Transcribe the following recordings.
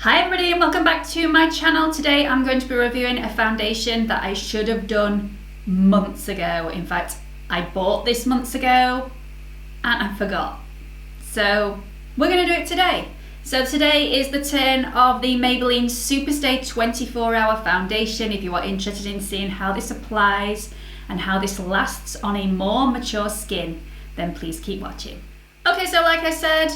Hi everybody and welcome back to my channel. Today I'm going to be reviewing a foundation that I should have done months ago. In fact, I bought this months ago and I forgot. So we're going to do it today. So today is the turn of the Maybelline Superstay 24-hour foundation. If you are interested in seeing how this applies and how this lasts on a more mature skin, then please keep watching. Okay, so like I said,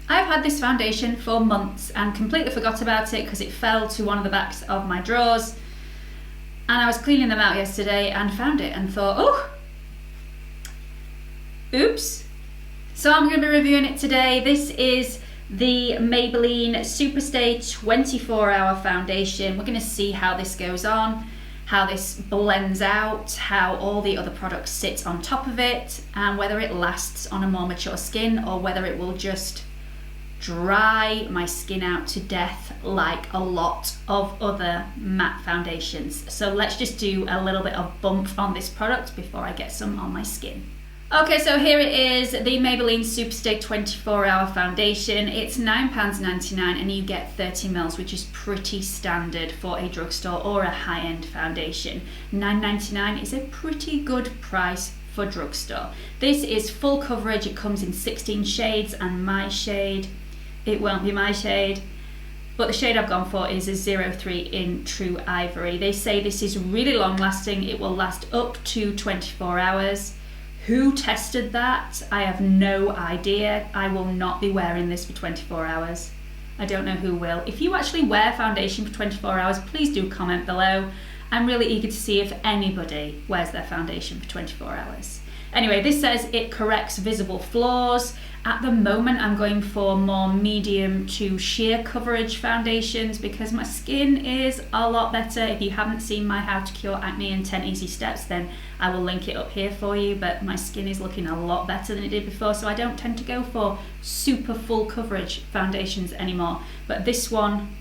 I've had this foundation for months and completely forgot about it because it fell to one of the backs of my drawers, and I was cleaning them out yesterday and found it and thought, oh, oops. So I'm going to be reviewing it today. This is the Maybelline Superstay 24-hour foundation. We're going to see how this goes on, how this blends out, how all the other products sit on top of it, and whether it lasts on a more mature skin or whether it will just dry my skin out to death like a lot of other matte foundations. So let's just do a little bit of bump on this product before I get some on my skin. Okay, so here it is, the Maybelline Superstay 24-hour foundation. It's £9.99 and you get 30 mils, which is pretty standard for a drugstore or a high-end foundation. £9.99 is a pretty good price for drugstore. This is full coverage. It comes in 16 shades, and my shade, it won't be my shade, but the shade I've gone for is a 03 in True Ivory. They say this is really long lasting. It will last up to 24 hours. Who tested that? I have no idea. I will not be wearing this for 24 hours. I don't know who will. If you actually wear foundation for 24 hours, please do comment below. I'm really eager to see if anybody wears their foundation for 24 hours. Anyway, this says it corrects visible flaws. At the moment, I'm going for more medium to sheer coverage foundations because my skin is a lot better. If you haven't seen my How to Cure Acne in 10 Easy Steps, then I will link it up here for you. But my skin is looking a lot better than it did before, so I don't tend to go for super full coverage foundations anymore. But this one,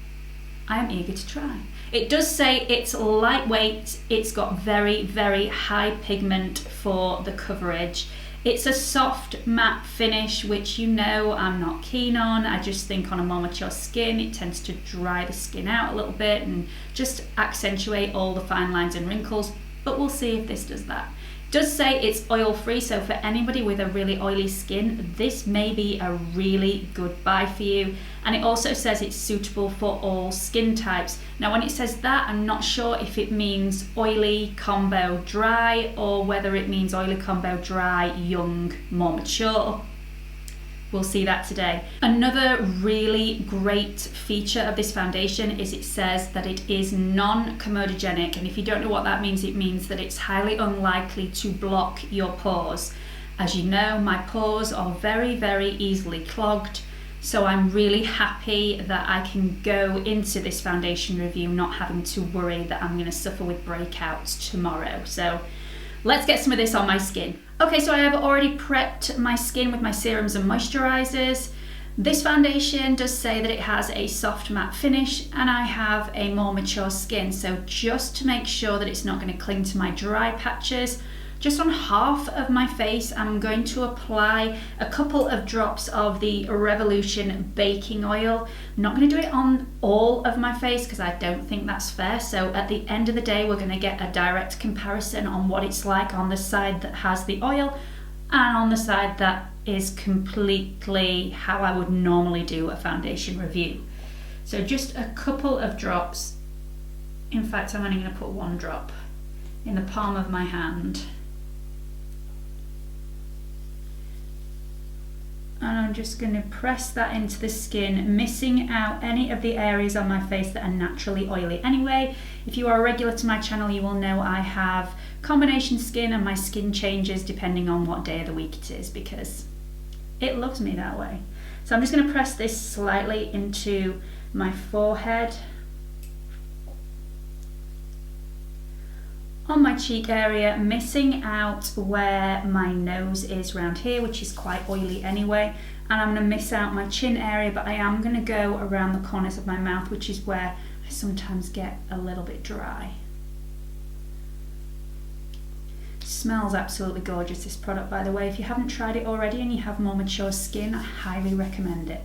I am eager to try. It does say it's lightweight, it's got very, very high pigment for the coverage. It's a soft matte finish, which you know I'm not keen on. I just think on a more mature skin, it tends to dry the skin out a little bit and just accentuate all the fine lines and wrinkles, but we'll see if this does that. It does say it's oil free, so for anybody with a really oily skin, this may be a really good buy for you. And it also says it's suitable for all skin types. Now when it says that, I'm not sure if it means oily combo dry or whether it means oily combo dry, young, more mature. We'll see that today. Another really great feature of this foundation is it says that it is non-comedogenic, and if you don't know what that means, it means that it's highly unlikely to block your pores. As you know, my pores are very, very easily clogged, so I'm really happy that I can go into this foundation review not having to worry that I'm going to suffer with breakouts tomorrow. So let's get some of this on my skin. Okay, so I have already prepped my skin with my serums and moisturizers. This foundation does say that it has a soft matte finish and I have a more mature skin. So just to make sure that it's not going to cling to my dry patches, just on half of my face, I'm going to apply a couple of drops of the Revolution baking oil. I'm not going to do it on all of my face because I don't think that's fair. So at the end of the day, we're going to get a direct comparison on what it's like on the side that has the oil and on the side that is completely how I would normally do a foundation review. So just a couple of drops. In fact, I'm only going to put one drop in the palm of my hand. And I'm just going to press that into the skin, missing out any of the areas on my face that are naturally oily. Anyway, if you are a regular to my channel, you will know I have combination skin and my skin changes depending on what day of the week it is because it loves me that way. So I'm just going to press this slightly into my forehead, on my cheek area, missing out where my nose is around here, which is quite oily anyway, and I'm going to miss out my chin area, but I am going to go around the corners of my mouth, which is where I sometimes get a little bit dry. Smells absolutely gorgeous, this product, by the way. If you haven't tried it already and you have more mature skin, I highly recommend it.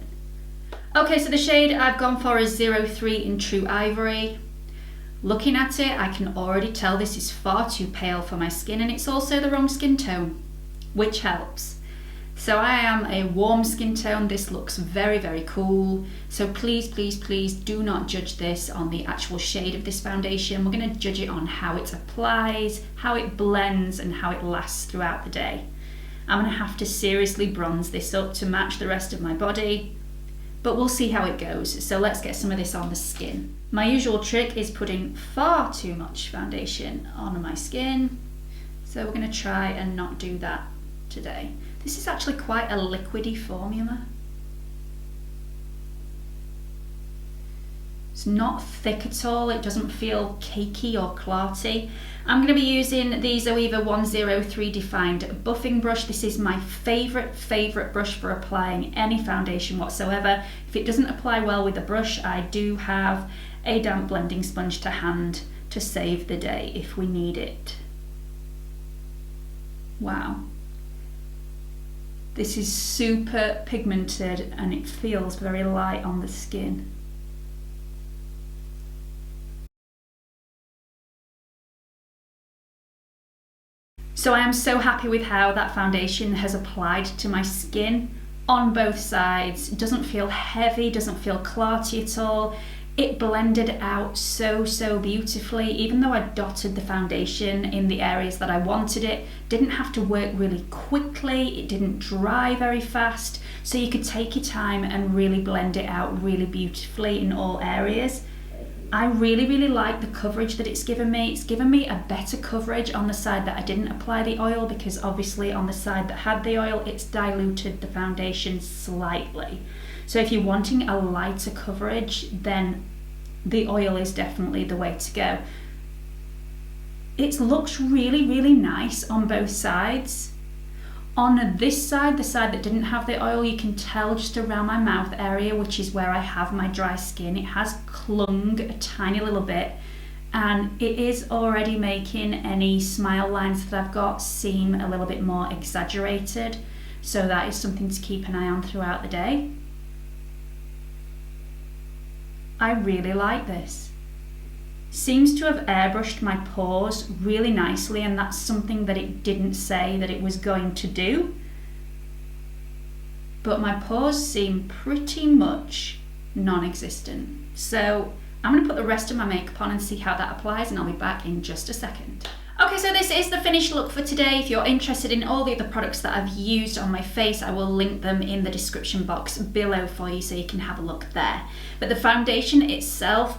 Okay, so the shade I've gone for is 03 in True Ivory. Looking at it, I can already tell this is far too pale for my skin, and it's also the wrong skin tone, which helps. So I am a warm skin tone. This looks very, very cool. So please, please, please do not judge this on the actual shade of this foundation. We're going to judge it on how it applies, how it blends, and how it lasts throughout the day. I'm going to have to seriously bronze this up to match the rest of my body, but we'll see how it goes. So let's get some of this on the skin. My usual trick is putting far too much foundation on my skin. So we're going to try and not do that today. This is actually quite a liquidy formula. It's not thick at all. It doesn't feel cakey or clarty. I'm going to be using the Zoeva 103 Defined buffing brush. This is my favorite brush for applying any foundation whatsoever. If it doesn't apply well with the brush, I do have a damp blending sponge to hand to save the day if we need it. Wow. This is super pigmented and it feels very light on the skin. So I am so happy with how that foundation has applied to my skin on both sides. It doesn't feel heavy, doesn't feel clarty at all. It blended out so beautifully. Even though I dotted the foundation in the areas that I wanted it, didn't have to work really quickly, it didn't dry very fast, so you could take your time and really blend it out really beautifully in all areas. I really like the coverage that it's given me. It's given me a better coverage on the side that I didn't apply the oil, because obviously on the side that had the oil, it's diluted the foundation slightly. So if you're wanting a lighter coverage, then the oil is definitely the way to go. It looks really nice on both sides. On this side, the side that didn't have the oil, you can tell just around my mouth area, which is where I have my dry skin, it has clung a tiny little bit, and it is already making any smile lines that I've got seem a little bit more exaggerated. So that is something to keep an eye on throughout the day. I really like this. Seems to have airbrushed my pores really nicely, and that's something that it didn't say that it was going to do. But my pores seem pretty much non-existent. So I'm going to put the rest of my makeup on and see how that applies, and I'll be back in just a second. Okay, so this is the finished look for today. If you're interested in all the other products that I've used on my face, I will link them in the description box below for you so you can have a look there. But the foundation itself,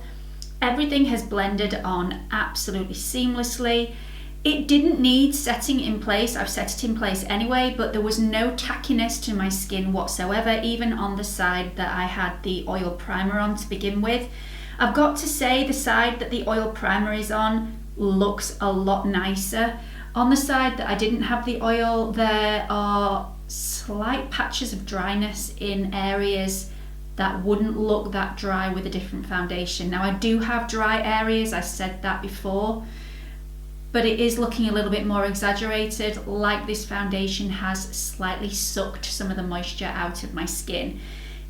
everything has blended on absolutely seamlessly. It didn't need setting in place. I've set it in place anyway, but there was no tackiness to my skin whatsoever, even on the side that I had the oil primer on to begin with. I've got to say, the side that the oil primer is on looks a lot nicer. On the side that I didn't have the oil, there are slight patches of dryness in areas that wouldn't look that dry with a different foundation. Now I do have dry areas, I said that before, but it is looking a little bit more exaggerated, like this foundation has slightly sucked some of the moisture out of my skin.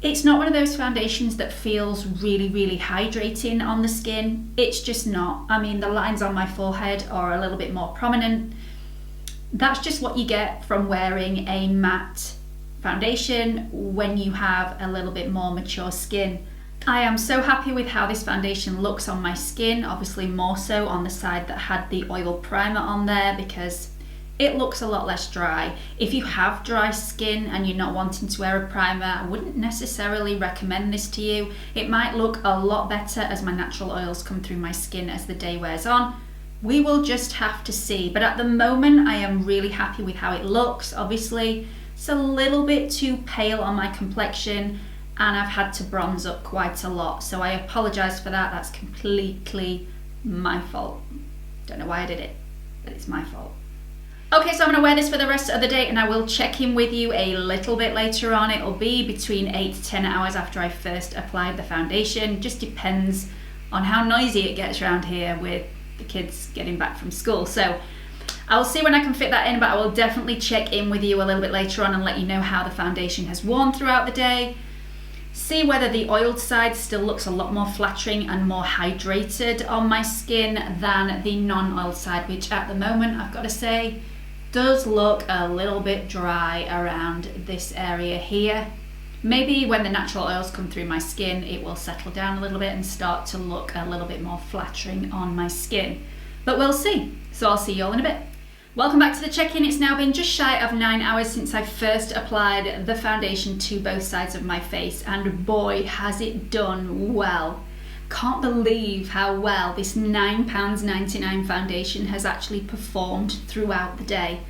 It's not one of those foundations that feels really hydrating on the skin. It's just not. I mean, the lines on my forehead are a little bit more prominent. That's just what you get from wearing a matte foundation when you have a little bit more mature skin. I am so happy with how this foundation looks on my skin, obviously more so on the side that had the oil primer on there, because it looks a lot less dry. If you have dry skin and you're not wanting to wear a primer, I wouldn't necessarily recommend this to you. It might look a lot better as my natural oils come through my skin as the day wears on. We will just have to see. But at the moment, I am really happy with how it looks. Obviously, it's a little bit too pale on my complexion, and I've had to bronze up quite a lot. So I apologize for that. That's completely my fault. Don't know why I did it, but it's my fault. Okay, so I'm gonna wear this for the rest of the day, and I will check in with you a little bit later on. It'll be between 8 to 10 hours after I first applied the foundation. Just depends on how noisy it gets around here with the kids getting back from school. So I'll see when I can fit that in, but I will definitely check in with you a little bit later on and let you know how the foundation has worn throughout the day. see whether the oiled side still looks a lot more flattering and more hydrated on my skin than the non-oiled side, which at the moment, I've got to say, does look a little bit dry around this area here. Maybe when the natural oils come through my skin, it will settle down a little bit and start to look a little bit more flattering on my skin. But we'll see. So I'll see you all in a bit. Welcome back to the check-in. It's now been just shy of 9 hours since I first applied the foundation to both sides of my face, and boy, has it done well. Can't believe how well this £9.99 foundation has actually performed throughout the day.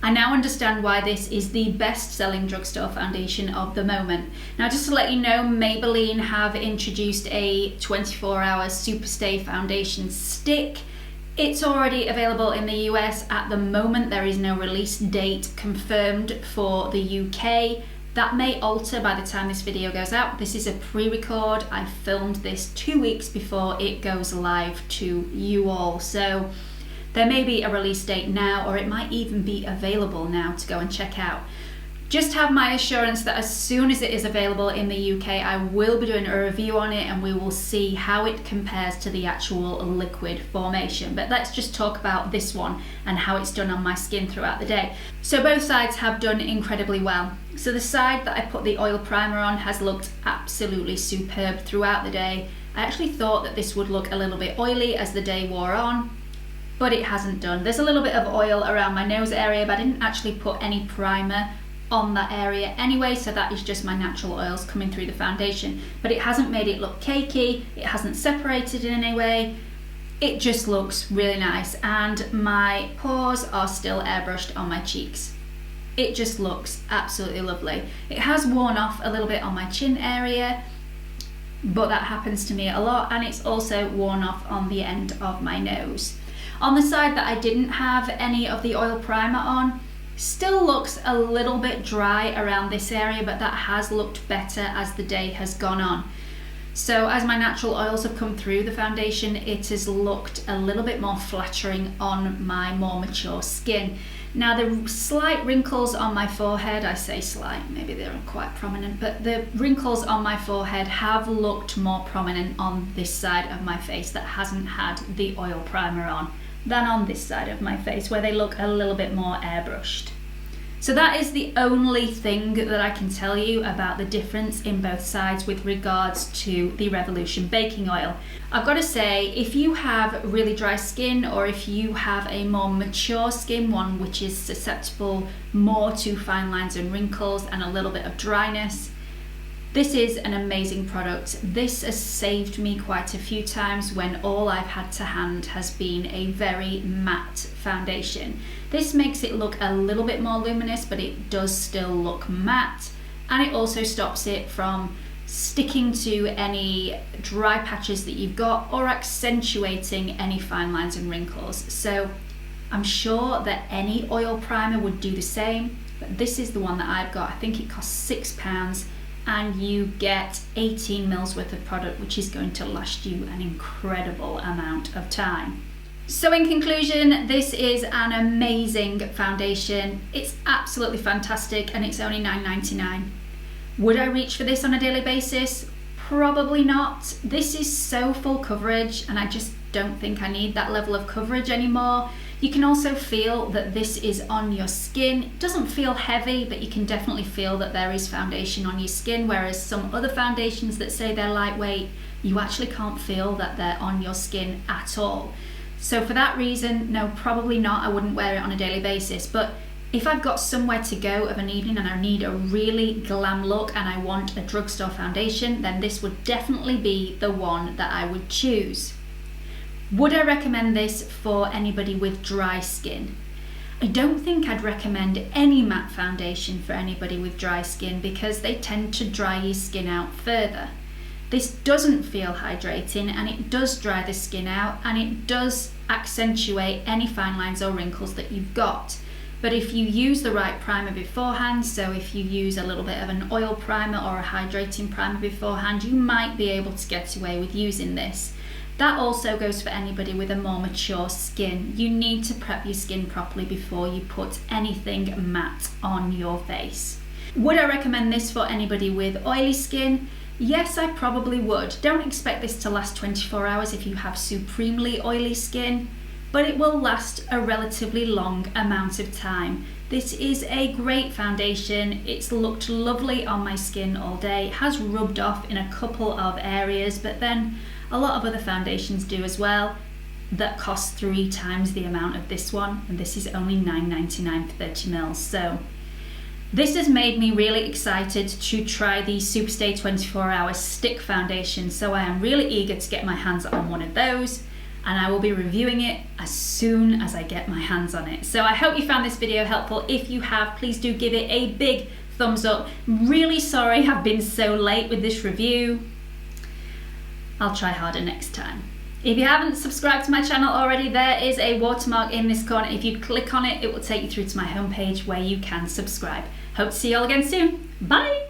I now understand why this is the best-selling drugstore foundation of the moment. Now, just to let you know, Maybelline have introduced a 24-hour Superstay foundation stick. It's already available in the US. At the moment, there is no release date confirmed for the UK. That may alter by the time this video goes out. This is a pre-record. I filmed this 2 weeks before it goes live to you all. So there may be a release date now, or it might even be available now to go and check out. Just have my assurance that as soon as it is available in the UK, I will be doing a review on it and we will see how it compares to the actual liquid formation. But let's just talk about this one and how it's done on my skin throughout the day. So both sides have done incredibly well. So the side that I put the oil primer on has looked absolutely superb throughout the day. I actually thought that this would look a little bit oily as the day wore on, but it hasn't done. There's a little bit of oil around my nose area, but I didn't actually put any primer on that area anyway, so that is just my natural oils coming through the foundation. But it hasn't made it look cakey, it hasn't separated in any way. It just looks really nice, and my pores are still airbrushed on my cheeks. It just looks absolutely lovely. It has worn off a little bit on my chin area, but that happens to me a lot, and it's also worn off on the end of my nose. On the side that I didn't have any of the oil primer on, still looks a little bit dry around this area, but that has looked better as the day has gone on. So as my natural oils have come through the foundation, it has looked a little bit more flattering on my more mature skin. Now the slight wrinkles on my forehead, I say slight, maybe they're quite prominent, but the wrinkles on my forehead have looked more prominent on this side of my face that hasn't had the oil primer on than on this side of my face, where they look a little bit more airbrushed. So that is the only thing that I can tell you about the difference in both sides with regards to the Revolution baking oil. I've got to say, if you have really dry skin, or if you have a more mature skin, one which is susceptible more to fine lines and wrinkles and a little bit of dryness, this is an amazing product. This has saved me quite a few times when all I've had to hand has been a very matte foundation. This makes it look a little bit more luminous, but it does still look matte, and it also stops it from sticking to any dry patches that you've got or accentuating any fine lines and wrinkles. So I'm sure that any oil primer would do the same, but this is the one that I've got. I think it costs £6, and you get 18 mils worth of product, which is going to last you an incredible amount of time. So in conclusion, this is an amazing foundation. It's absolutely fantastic, and it's only £9.99. Would I reach for this on a daily basis? Probably not. This is so full coverage, and I just don't think I need that level of coverage anymore. You can also feel that this is on your skin. It doesn't feel heavy, but you can definitely feel that there is foundation on your skin, whereas some other foundations that say they're lightweight, you actually can't feel that they're on your skin at all. So for that reason, no, probably not. I wouldn't wear it on a daily basis. But if I've got somewhere to go of an evening and I need a really glam look and I want a drugstore foundation, then this would definitely be the one that I would choose. Would I recommend this for anybody with dry skin? I don't think I'd recommend any matte foundation for anybody with dry skin, because they tend to dry your skin out further. This doesn't feel hydrating, and it does dry the skin out, and it does accentuate any fine lines or wrinkles that you've got. But if you use the right primer beforehand, so if you use a little bit of an oil primer or a hydrating primer beforehand, you might be able to get away with using this. That also goes for anybody with a more mature skin. You need to prep your skin properly before you put anything matte on your face. Would I recommend this for anybody with oily skin? Yes, I probably would. Don't expect this to last 24 hours if you have supremely oily skin, but it will last a relatively long amount of time. This is a great foundation. It's looked lovely on my skin all day. It has rubbed off in a couple of areas, but then a lot of other foundations do as well that cost 3 times the amount of this one, and this is only $9.99 for 30 mils. So this has made me really excited to try the Superstay 24 Hour Stick Foundation, so I am really eager to get my hands on one of those, and I will be reviewing it as soon as I get my hands on it. So I hope you found this video helpful. If you have, please do give it a big thumbs up. I'm really sorry I've been so late with this review. I'll try harder next time. If you haven't subscribed to my channel already, there is a watermark in this corner. If you click on it, it will take you through to my homepage where you can subscribe. Hope to see you all again soon. Bye!